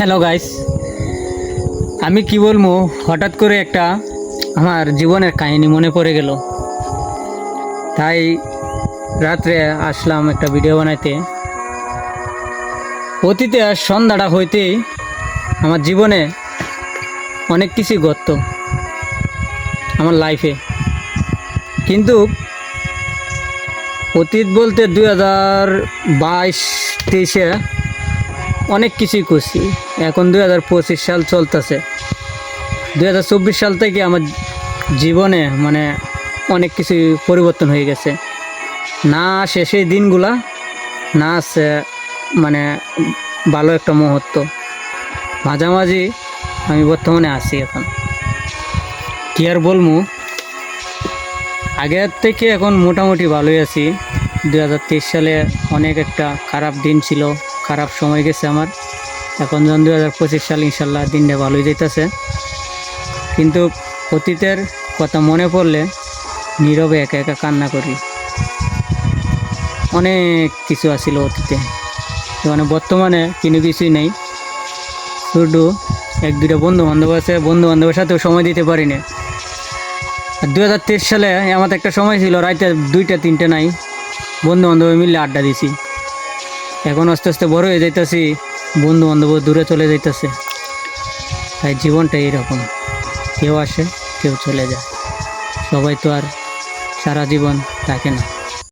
Hello guys, আমি কি বলবো, হঠাৎ করে একটা আমার জীবনের কাহিনী মনে পড়ে গেল। তাই রাত্রে আসলাম একটা ভিডিও বানাইতে। অতীতে সন্ধ্যাটা হইতেই আমার জীবনে অনেক কিছুই ঘটতো আমার লাইফে, কিন্তু অতীত বলতে 2022-23-এ অনেক কিছুই করছি। এখন 2025 সাল চলতেছে। 2024 সাল থেকে আমার জীবনে অনেক কিছু পরিবর্তন হয়ে গেছে। না শেষে দিনগুলা, না আছে মানে ভালো একটা মুহূর্ত, মাঝামাঝি আমি বর্তমানে আছি। এখন কি আর বলবো, আগের থেকে এখন মোটামুটি ভালোই আছি। 2023 সালে অনেক একটা খারাপ দিন ছিল, খারাপ সময় গেছে আমার। এখন যখন 2025 সাল, ইনশাল্লাহ দিনটা ভালোই যেতেছে। কিন্তু অতীতের কথা মনে পড়লে নীরবে একা একা কান্না করি। অনেক কিছু আছিল অতীতে, বর্তমানে কোনো কিছুই নেই। শুধু এক দুইটা বন্ধু বান্ধব আছে, বন্ধু বান্ধবের সাথেও সময় দিতে পারি না। আর 2023 সালে আমার একটা সময় ছিল, রাতে 2টা 3টা নাই, বন্ধু বান্ধব মিলে আড্ডা দিছি। এখন আস্তে আস্তে বড় হয়ে যাইতেছি, বন্ধু বান্ধব দূরে চলে যাইতেছে। তাই জীবনটা এরকম, কেউ আসে কেউ চলে যায়, সবাই তো আর সারা জীবন থাকে না।